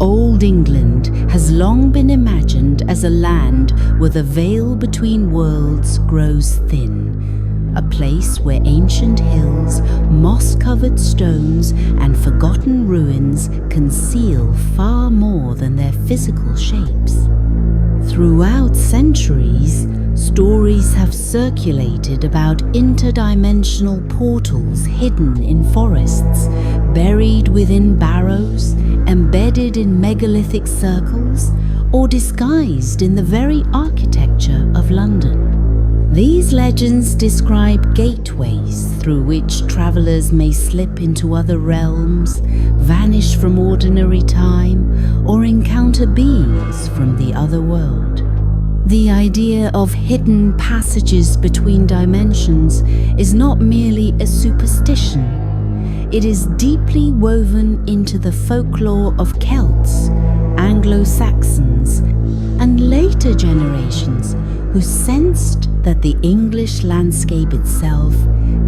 Old England has long been imagined as a land where the veil between worlds grows thin, a place where ancient hills, moss-covered stones, and forgotten ruins conceal far more than their physical shapes. Throughout centuries, stories have circulated about interdimensional portals hidden in forests, buried within barrows, embedded in megalithic circles, or disguised in the very architecture of London. These legends describe gateways through which travelers may slip into other realms, vanish from ordinary time, or encounter beings from the other world. The idea of hidden passages between dimensions is not merely a superstition. It is deeply woven into the folklore of Celts, Anglo-Saxons, and later generations who sensed that the English landscape itself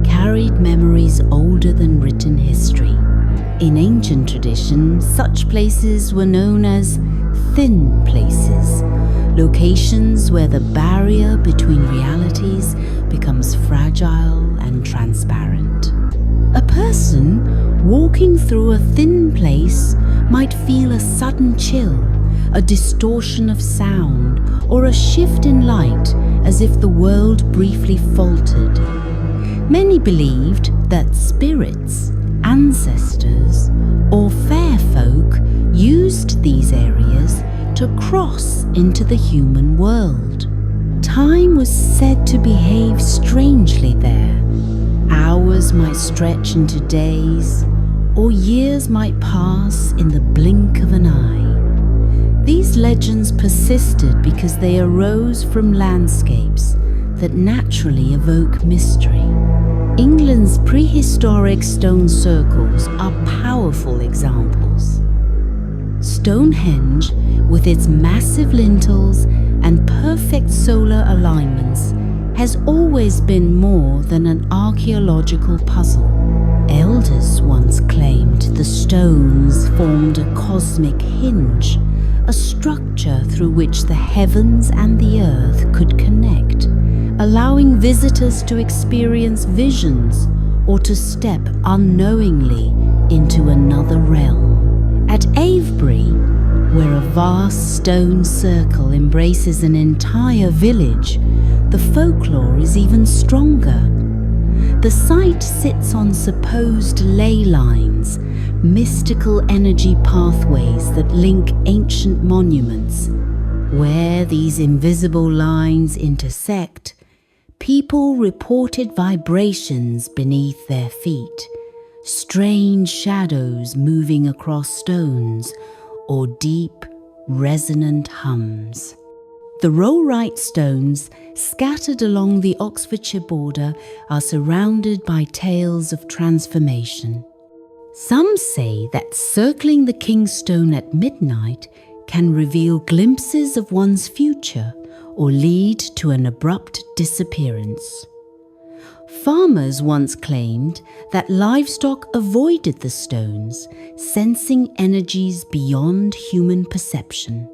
carried memories older than written history. In ancient tradition, such places were known as thin places, locations where the barrier between realities becomes fragile and transparent. A person walking through a thin place might feel a sudden chill, a distortion of sound, or a shift in light as if the world briefly faltered. Many believed that spirits, ancestors, or fair folk used these areas to cross into the human world. Time was said to behave strangely there. Hours might stretch into days, or years might pass in the blink of an eye. These legends persisted because they arose from landscapes that naturally evoke mystery. England's prehistoric stone circles are powerful examples. Stonehenge, with its massive lintels and perfect solar alignments, has always been more than an archaeological puzzle. Elders once claimed the stones formed a cosmic hinge, a structure through which the heavens and the earth could connect, allowing visitors to experience visions or to step unknowingly into another realm. At Avebury, where a vast stone circle embraces an entire village, the folklore is even stronger. The site sits on supposed ley lines, mystical energy pathways that link ancient monuments. Where these invisible lines intersect, people reported vibrations beneath their feet, strange shadows moving across stones, or deep, resonant hums. The Rollright stones, scattered along the Oxfordshire border, are surrounded by tales of transformation. Some say that circling the King's Stone at midnight can reveal glimpses of one's future or lead to an abrupt disappearance. Farmers once claimed that livestock avoided the stones, sensing energies beyond human perception.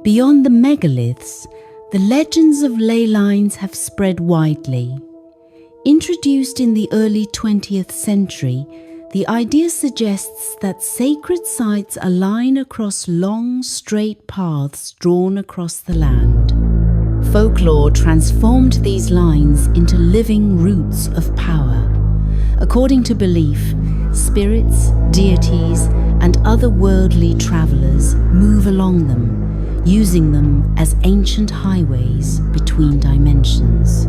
Beyond the megaliths, the legends of ley lines have spread widely. Introduced in the early 20th century, the idea suggests that sacred sites align across long, straight paths drawn across the land. Folklore transformed these lines into living roots of power. According to belief, spirits, deities, and otherworldly travelers move along them, using them as ancient highways between dimensions.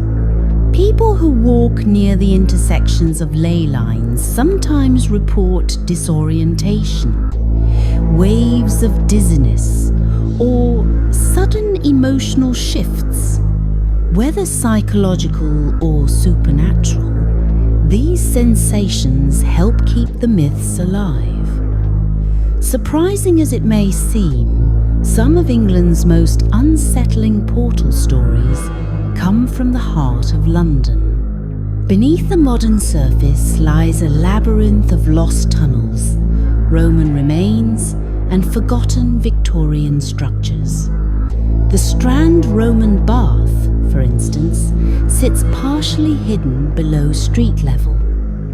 People who walk near the intersections of ley lines sometimes report disorientation, waves of dizziness, or sudden emotional shifts. Whether psychological or supernatural, these sensations help keep the myths alive. Surprising as it may seem, some of England's most unsettling portal stories come from the heart of London. Beneath the modern surface lies a labyrinth of lost tunnels, Roman remains, and forgotten Victorian structures. The Strand Roman Bath, for instance, sits partially hidden below street level.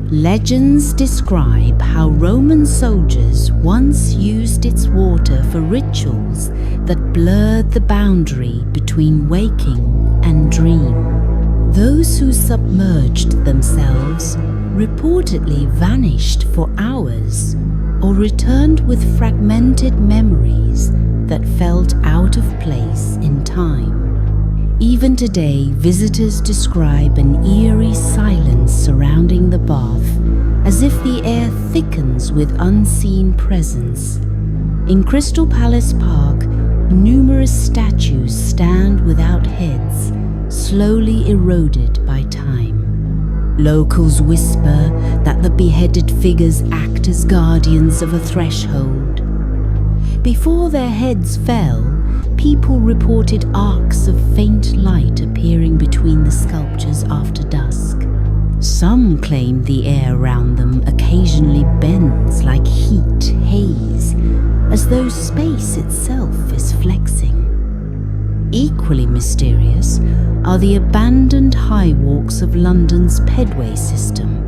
Legends describe how Roman soldiers once used its water for rituals that blurred the boundary between waking and dream. Those who submerged themselves reportedly vanished for hours or returned with fragmented memories that felt out of place in time. Even today, visitors describe an eerie silence surrounding the bath, as if the air thickens with unseen presence. In Crystal Palace Park, numerous statues stand without heads, slowly eroded by time. Locals whisper that the beheaded figures act as guardians of a threshold. Before their heads fell, people reported arcs of faint light appearing between the sculptures after dusk. Some claim the air around them occasionally bends like heat haze, as though space itself is flexing. Equally mysterious are the abandoned high walks of London's Pedway system.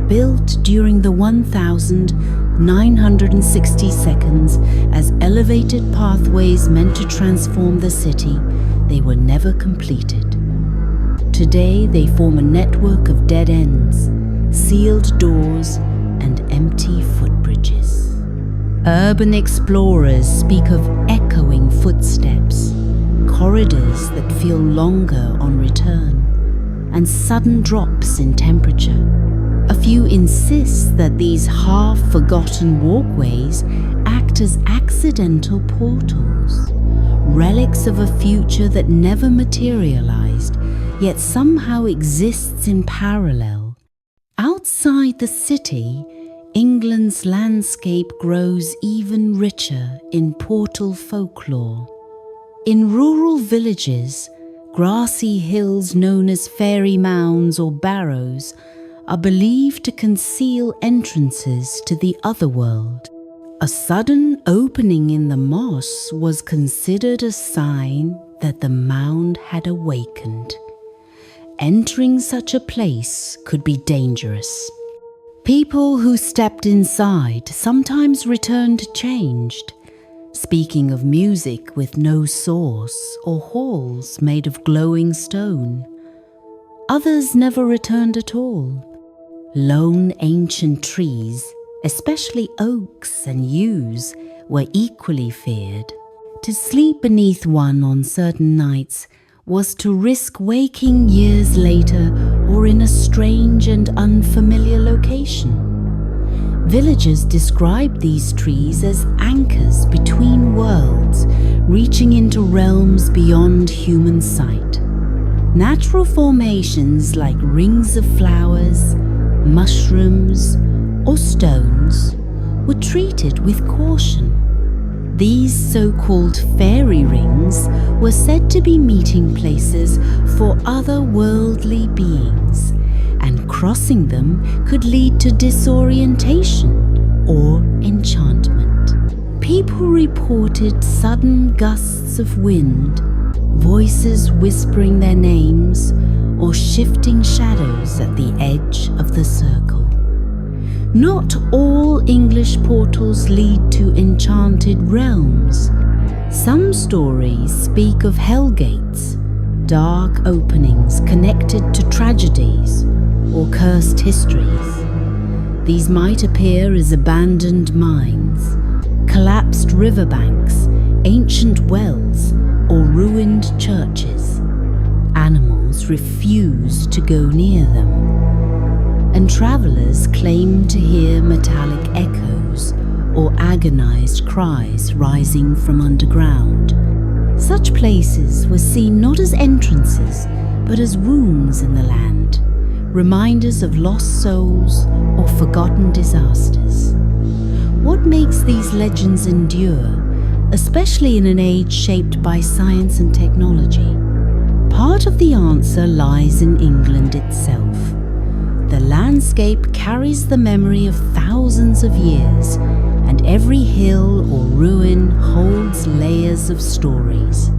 Built during the 1960 seconds as elevated pathways meant to transform the city, they were never completed. Today they form a network of dead ends, sealed doors, and empty footbridges. Urban explorers speak of echoing footsteps, corridors that feel longer on return, and sudden drops in temperature. A few insist that these half-forgotten walkways act as accidental portals, relics of a future that never materialized, yet somehow exists in parallel. Outside the city, England's landscape grows even richer in portal folklore. In rural villages, grassy hills known as fairy mounds or barrows are believed to conceal entrances to the otherworld. A sudden opening in the moss was considered a sign that the mound had awakened. Entering such a place could be dangerous. People who stepped inside sometimes returned changed, speaking of music with no source or halls made of glowing stone. Others never returned at all. Lone ancient trees, especially oaks and yews, were equally feared. To sleep beneath one on certain nights was to risk waking years later or in a strange and unfamiliar location. Villagers described these trees as anchors between worlds, reaching into realms beyond human sight. Natural formations like rings of flowers, mushrooms, or stones were treated with caution. These so-called fairy rings were said to be meeting places for otherworldly beings, and crossing them could lead to disorientation or enchantment. People reported sudden gusts of wind, voices whispering their names, or shifting shadows at the edge of the circle. Not all English portals lead to enchanted realms. Some stories speak of hell gates, dark openings connected to tragedies or cursed histories. These might appear as abandoned mines, collapsed riverbanks, ancient wells, or ruined churches. Animals refuse to go near them, and travelers claim to hear metallic echoes or agonized cries rising from underground. Such places were seen not as entrances, but as wounds in the land, reminders of lost souls or forgotten disasters. What makes these legends endure, especially in an age shaped by science and technology? Part of the answer lies in England itself. The landscape carries the memory of thousands of years, and every hill or ruin holds layers of stories.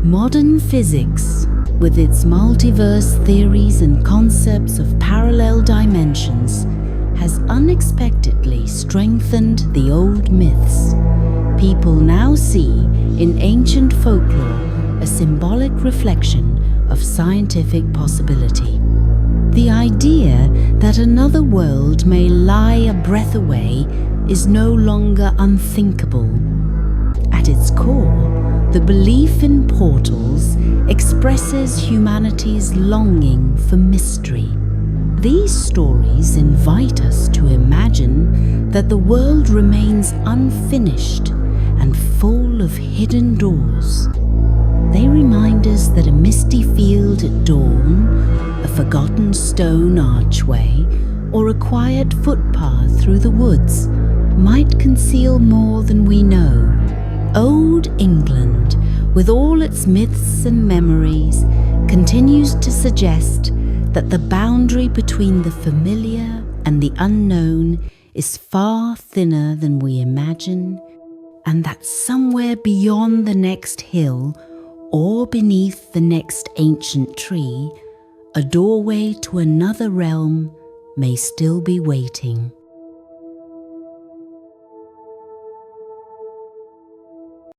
Modern physics, with its multiverse theories and concepts of parallel dimensions, has unexpectedly strengthened the old myths. People now see in ancient folklore a symbolic reflection of scientific possibility. The idea that another world may lie a breath away is no longer unthinkable. At its core, the belief in portals expresses humanity's longing for mystery. These stories invite us to imagine that the world remains unfinished and full of hidden doors. They remind us that a misty field at dawn, a forgotten stone archway, or a quiet footpath through the woods might conceal more than we know. Old England, with all its myths and memories, continues to suggest that the boundary between the familiar and the unknown is far thinner than we imagine, and that somewhere beyond the next hill or beneath the next ancient tree, a doorway to another realm may still be waiting.